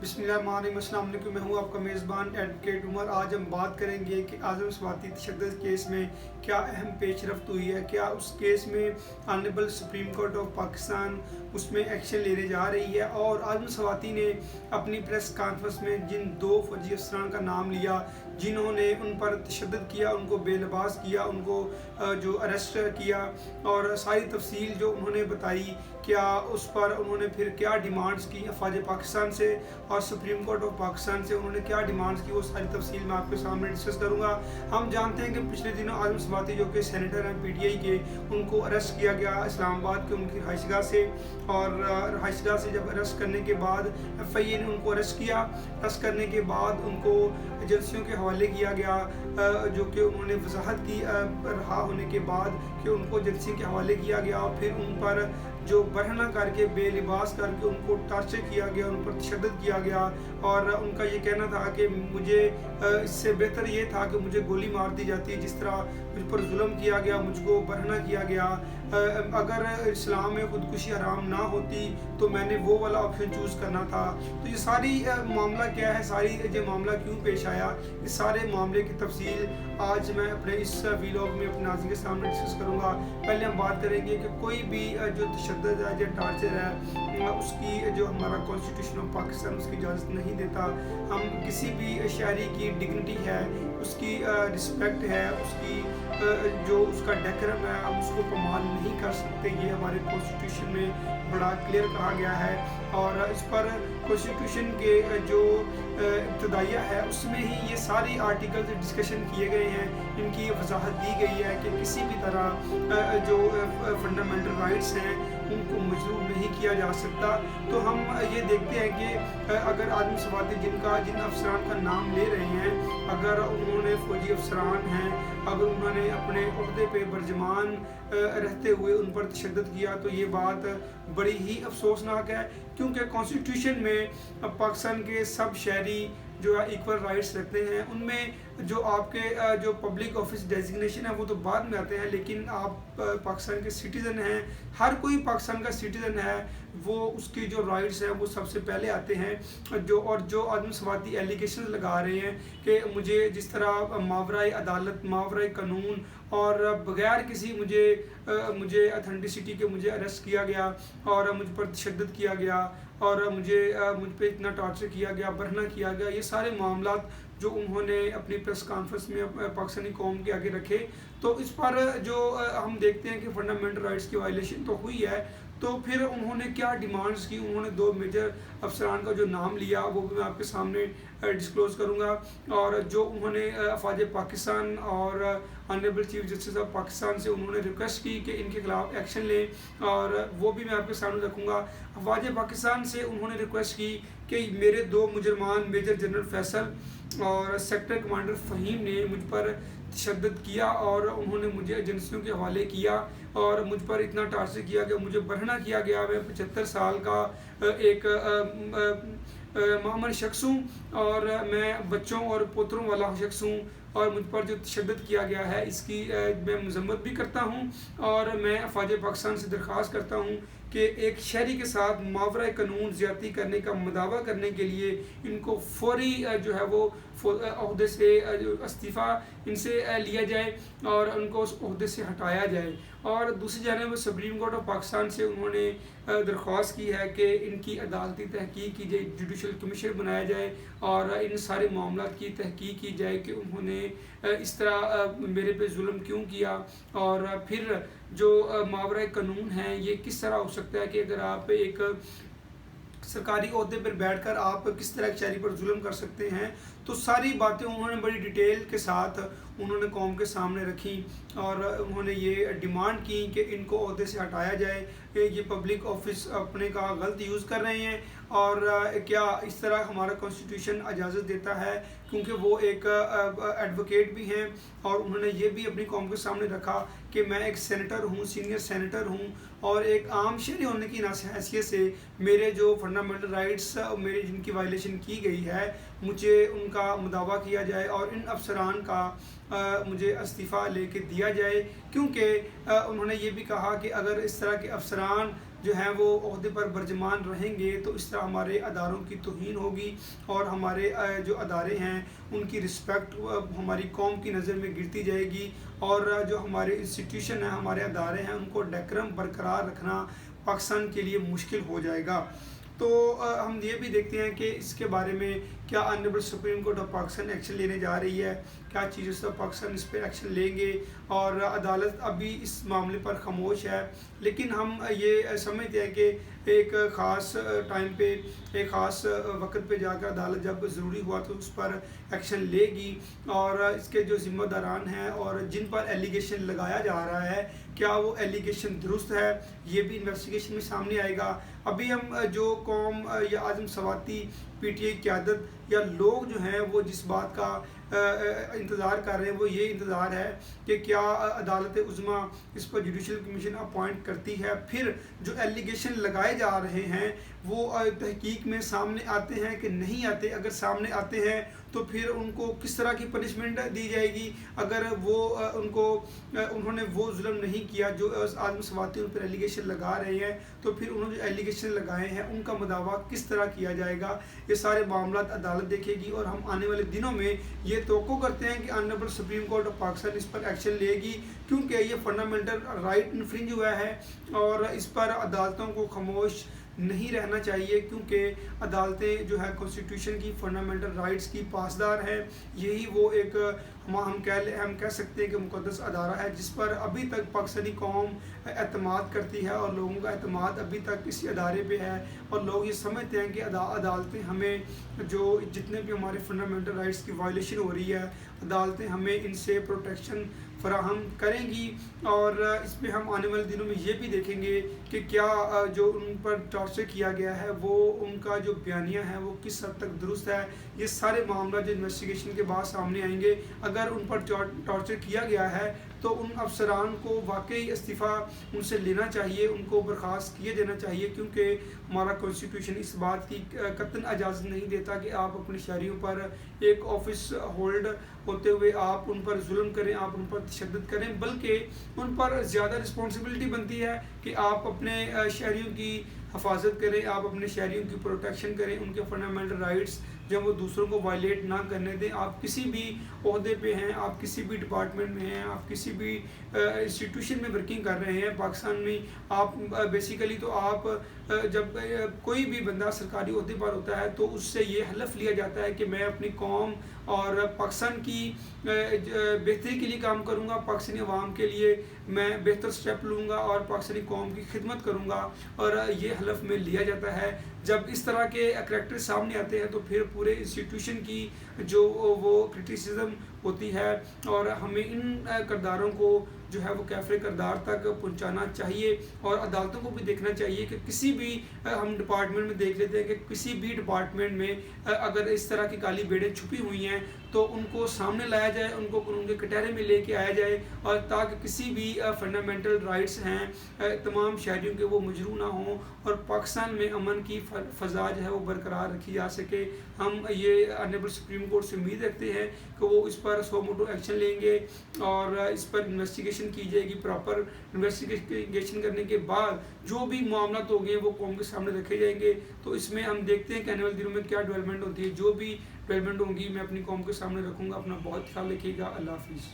बिस्मिल्लाहिर्रहमानिर्रहीम। अस्सलाम वालेकुम। मैं हूँ आपका मेज़बान एडवोकेट उमर। आज हम बात करेंगे कि आज़म स्वाति तशद्दुद केस में क्या अहम पेशरफ्त हुई है, क्या उस केस में honourable supreme court of Pakistan उसमें एक्शन लेने जा रही है। और आज़म स्वाति ने अपनी प्रेस कॉन्फ्रेंस में जिन दो फौजी अफसरान का नाम लिया जिन्होंने उन पर तशद्दुद किया, उनको बेलबास किया, उनको जो अरेस्ट किया और सारी तफसील जो उन्होंने बताई, क्या उस पर उन्होंने फिर क्या डिमांड्स की अफवाज पाकिस्तान से और सुप्रीम कोर्ट ऑफ पाकिस्तान से उन्होंने क्या डिमांड्स की, वो सारी तफसील मैं आपके सामने डिस्कस करूंगा। हम जानते हैं कि पिछले दिनों आज़म स्वाति जो कि सेनेटर हैं PTI के, उनको अरेस्ट किया गया इस्लामाबाद के उनकी रहायशगाह से। और रहायशगाह से जब अरेस्ट करने के बाद FIA ने उनको अरेस्ट किया। अरेस्ट करने के बाद उनको एजेंसियों के हवाले किया गया, जो कि उन्होंने वजाहत की रहा होने के बाद कि उनको एजेंसी के हवाले किया गया। और फिर उन पर जो बरहना करके बेलिबास करके उनको टार्चर किया गया, उन पर तशद्दुद किया गया। और उनका ये कहना था कि मुझे इससे बेहतर ये था कि मुझे गोली मार दी जाती, जिस तरह मुझ पर जुल्म किया गया, मुझको बरहना किया गया। अगर इस्लाम में खुदकुशी हराम ना होती तो मैंने वो वाला ऑप्शन चूज़ करना था। तो ये सारी मामला क्या है, सारी ये मामला क्यों पेश आया, इस सारे मामले की तफसील आज मैं अपने इस वीलॉग में अपने नाज़रीन के सामने डिस्कस करूँगा। पहले हम बात करेंगे कि कोई भी जो तशद्दुद है, जो टार्चर है, उसकी जो हमारा कॉन्स्टिट्यूशन ऑफ पाकिस्तान उसकी इजाज़त नहीं देता। हम किसी भी शहरी की डिग्निटी है, उसकी रिस्पेक्ट है, उसकी जो उसका डेकोरम है, हम उसको कमाल नहीं कर सकते। ये हमारे कॉन्स्टिट्यूशन में बड़ा क्लियर कहा गया है। और इस पर कॉन्स्टिट्यूशन के जो इब्तदाइया है उसमें ही ये सारी आर्टिकल्स डिस्कशन किए गए हैं। इनकी वजाहत दी गई है कि किसी भी तरह जो फंडामेंटल राइट्स हैं उनको मजरूह नहीं किया जा सकता। तो हम ये देखते हैं कि अगर आज़म स्वाति जिन अफसरान का नाम ले रहे हैं, अगर उन्होंने फ़ौजी अफसरान हैं, अगर उन्होंने अपने ओहदे पे बरजमान रहते हुए उन पर तशद्दुद किया, तो ये बात बड़ी ही अफसोसनाक है। क्योंकि कॉन्स्टिट्यूशन में पाकिस्तान के सब शहरी जो है इक्वल राइट्स रखते हैं। उनमें जो आपके जो पब्लिक ऑफिस डेजिग्नेशन है वो तो बाद में आते हैं, लेकिन आप पाकिस्तान के सिटीज़न हैं, हर कोई पाकिस्तान का सिटीज़न है, वो उसकी जो राइट्स हैं वो सबसे पहले आते हैं। जो आज़म स्वाति एलिगेशन लगा रहे हैं कि मुझे जिस तरह मावराए अदालत, मावराए कानून और बगैर किसी मुझे अथेंटिसिटी के मुझे अरेस्ट किया गया और मुझ पर तशद्दुद किया गया और मुझ पे इतना टॉर्चर किया गया, बरहना किया गया, ये सारे मामलात जो उन्होंने अपनी प्रेस कॉन्फ्रेंस में पाकिस्तानी कौम के आगे रखे। तो इस पर जो हम देखते हैं कि फंडामेंटल राइट्स की वायलेशन तो हुई है। तो फिर उन्होंने क्या डिमांड्स की, उन्होंने दो मेजर अफसरान का जो नाम लिया वो भी मैं आपके सामने डिस्क्लोज़ करूँगा। और जो उन्होंने अफवाज पाकिस्तान और honourable chief justice of Pakistan से उन्होंने रिक्वेस्ट की कि इनके खिलाफ एक्शन लें, और वो भी मैं आपके सामने रखूँगा। अफवाज पाकिस्तान से उन्होंने रिक्वेस्ट की कि मेरे दो मुजरमान मेजर जनरल फैसल और सेक्टर कमांडर फ़हीम ने मुझ पर तशद्दुद किया और उन्होंने मुझे एजेंसियों के हवाले किया और मुझ पर इतना टार्चर किया गया, मुझे बरहना किया गया। मैं 75 साल का एक मामूली शख्स हूँ और मैं बच्चों और पोतरों वाला शख्स हूँ, और मुझ पर जो तशद्दुद किया गया है इसकी मैं मजम्मत भी करता हूँ। और मैं अफवाज पाकिस्तान से दरख्वास्त करता हूँ कि एक शहरी के साथ मावराए कानून ज़्यादती करने का मुदावा करने के लिए इनको फौरी जो है वो ओहदे से इस्तीफ़ा इनसे लिया जाए और उनको उस ओहदे से हटाया जाए। और दूसरी जानब सुप्रीम कोर्ट ऑफ पाकिस्तान से उन्होंने दरख्वास्त की है कि इनकी अदालती तहकीक की जाए, जुडिशल कमीशन बनाया जाए और इन सारे मामलात की तहकीक की जाए कि उन्होंने इस तरह मेरे पे जुल्म क्यों किया। और फिर जो मावराए कानून है ये किस तरह हो सकता है कि अगर आप एक सरकारी ओहदे पर बैठकर आप किस तरह शहरी पर जुल्म कर सकते हैं। तो सारी बातें उन्होंने बड़ी डिटेल के साथ उन्होंने कौम के सामने रखी और उन्होंने ये डिमांड की कि इनको ओहदे से हटाया जाए, ये पब्लिक ऑफिस अपने का गलत यूज़ कर रहे हैं। और क्या इस तरह हमारा कॉन्स्टिट्यूशन इजाज़त देता है, क्योंकि वो एक एडवोकेट भी हैं और उन्होंने ये भी अपनी कौम के सामने रखा कि मैं एक सेनेटर हूँ, सीनियर सेनेटर हूँ, और एक आम शहरी होने की हैसियत से मेरे जो फंडामेंटल राइट्स मेरी जिनकी वायलेशन की गई है मुझे उनका मुदावा किया जाए और इन अफसरान का मुझे इस्तीफ़ा लेके दिया जाए। क्योंकि उन्होंने ये भी कहा कि अगर इस तरह के अफसरान جو ہیں وہ عہدے پر برجمان رہیں گے تو اس طرح ہمارے اداروں کی توہین ہوگی اور ہمارے جو ادارے ہیں ان کی رسپیکٹ ہماری قوم کی نظر میں گرتی جائے گی، اور جو ہمارے انسٹیٹیوشن ہیں، ہمارے ادارے ہیں، ان کو ڈیکرم برقرار رکھنا پاکستان کے لیے مشکل ہو جائے گا۔ تو ہم یہ بھی دیکھتے ہیں کہ اس کے بارے میں کیا honourable supreme court of Pakistan action لینے جا رہی ہے، کیا چیف جسٹس آف پاکستان اس پہ ایکشن لیں گے، اور عدالت ابھی اس معاملے پر خاموش ہے۔ لیکن ہم یہ سمجھتے ہیں کہ ایک خاص ٹائم پہ، ایک خاص وقت پہ جا کر عدالت جب ضروری ہوا تو اس پر ایکشن لے گی، اور اس کے جو ذمہ داران ہیں اور جن پر ایلیگیشن لگایا جا رہا ہے کیا وہ ایلیگیشن درست ہے، یہ بھی انویسٹیگیشن میں سامنے آئے گا۔ ابھی ہم جو قوم یا عظم سواتی پی ٹی آئی قیادت یا لوگ جو ہیں وہ جس بات کا انتظار کر رہے ہیں وہ یہ انتظار ہے کہ کیا عدالت عظمیٰ اس پر جوڈیشل کمیشن اپوائنٹ کرتی ہے، پھر جو ایلیگیشن لگائے جا رہے ہیں وہ تحقیق میں سامنے آتے ہیں کہ نہیں آتے، اگر سامنے آتے ہیں تو پھر ان کو کس طرح کی پنشمنٹ دی جائے گی، اگر وہ انہوں نے وہ ظلم نہیں کیا جو عالم سواتی ان پر ایلیگیشن لگا رہے ہیں، تو پھر انہوں نے جو ایلیگیشن لگائے ہیں ان کا مداوع کس طرح کیا جائے گا، یہ سارے معاملات عدالت دیکھے گی۔ اور ہم آنے والے دنوں میں یہ توقع کرتے ہیں کہ honourable supreme court of Pakistan اس پر ایکشن لے گی، کیونکہ یہ فنڈامنٹل رائٹ انفرنج ہوا ہے اور اس پر عدالتوں کو خاموش نہیں رہنا چاہیے، کیونکہ عدالتیں جو ہے کانسٹیٹیوشن کی فنڈامنٹل رائٹس کی پاسدار ہیں۔ یہی وہ ایک ہم کہہ سکتے ہیں کہ مقدس ادارہ ہے جس پر ابھی تک پاکستانی قوم اعتماد کرتی ہے، اور لوگوں کا اعتماد ابھی تک اسی ادارے پہ ہے، اور لوگ یہ سمجھتے ہیں کہ عدالتیں ہمیں جو جتنے بھی ہمارے فنڈامنٹل رائٹس کی وائلیشن ہو رہی ہے، عدالتیں ہمیں ان سے پروٹیکشن فراہم کریں گی۔ اور اس پہ ہم آنے والے دنوں میں یہ بھی دیکھیں گے کہ کیا جو ان پر ٹارچر کیا گیا ہے وہ ان کا جو بیانیہ ہے وہ کس حد تک درست ہے۔ یہ سارے معاملات جو انویسٹیگیشن کے بعد سامنے آئیں گے، اگر ان پر ٹارچر کیا گیا ہے تو ان افسران کو واقعی استعفیٰ ان سے لینا چاہیے، ان کو برخاست کیے دینا چاہیے، کیونکہ ہمارا کانسٹیٹیوشن اس بات کی قطعاً اجازت نہیں دیتا کہ آپ اپنے شہریوں پر ایک آفس ہولڈ ہوتے ہوئے آپ ان پر ظلم کریں، آپ ان پر تشدد کریں، بلکہ ان پر زیادہ رسپانسبلٹی بنتی ہے کہ آپ اپنے شہریوں کی حفاظت کریں، آپ اپنے شہریوں کی پروٹیکشن کریں، ان کے فنڈامنٹل رائٹس جب وہ دوسروں کو وائلیٹ نہ کرنے دیں۔ آپ کسی بھی عہدے پہ ہیں، آپ کسی بھی ڈپارٹمنٹ میں ہیں، آپ کسی بھی انسٹیٹیوشن میں ورکنگ کر رہے ہیں پاکستان میں، آپ بیسیکلی تو آپ جب کوئی بھی بندہ سرکاری عہدے پر ہوتا ہے تو اس سے یہ حلف لیا جاتا ہے کہ میں اپنی قوم اور پاکستان کی بہتری کے لیے کام کروں گا، پاکستانی عوام کے لیے میں بہتر سٹیپ لوں گا اور پاکستانی قوم کی خدمت کروں گا، اور یہ حلف میں لیا جاتا ہے۔ جب اس طرح کے کریکٹر سامنے آتے ہیں تو پھر پورے انسٹیٹیوشن کی جو وہ کرٹیسزم ہوتی ہے، اور ہمیں ان کرداروں کو جو ہے وہ کیفر کردار تک پہنچانا چاہیے، اور عدالتوں کو بھی دیکھنا چاہیے کہ کسی بھی ہم ڈپارٹمنٹ میں دیکھ لیتے ہیں کہ کسی بھی ڈپارٹمنٹ میں اگر اس طرح کی کالی بیڑیں چھپی ہوئی ہیں تو ان کو سامنے لایا جائے، ان کو قانون کے کٹہرے میں لے کے آیا جائے، اور تاکہ کسی بھی فنڈامنٹل رائٹس ہیں تمام شہریوں کے وہ مجروح نہ ہوں، اور پاکستان میں امن کی فضا جو ہے وہ برقرار رکھی جا سکے۔ ہم یہ آنریبل سپریم کورٹ سے امید رکھتے ہیں کہ وہ اس پر سو موٹو ایکشن لیں گے اور اس پر انویسٹیگیشن کی جائے گی۔ پراپر انویسٹیگیشن کرنے کے بعد جو بھی معاملات ہوں گے وہ قوم کے سامنے رکھے جائیں گے۔ تو اس میں ہم دیکھتے ہیں کہ آنے والے دنوں میں کیا ڈیولپمنٹ ہوتی ہے، جو بھی ڈیولپمنٹ ہوں گی میں اپنی قوم کے سامنے رکھوں گا۔ اپنا بہت خیال رکھیے گا۔ اللہ حافظ۔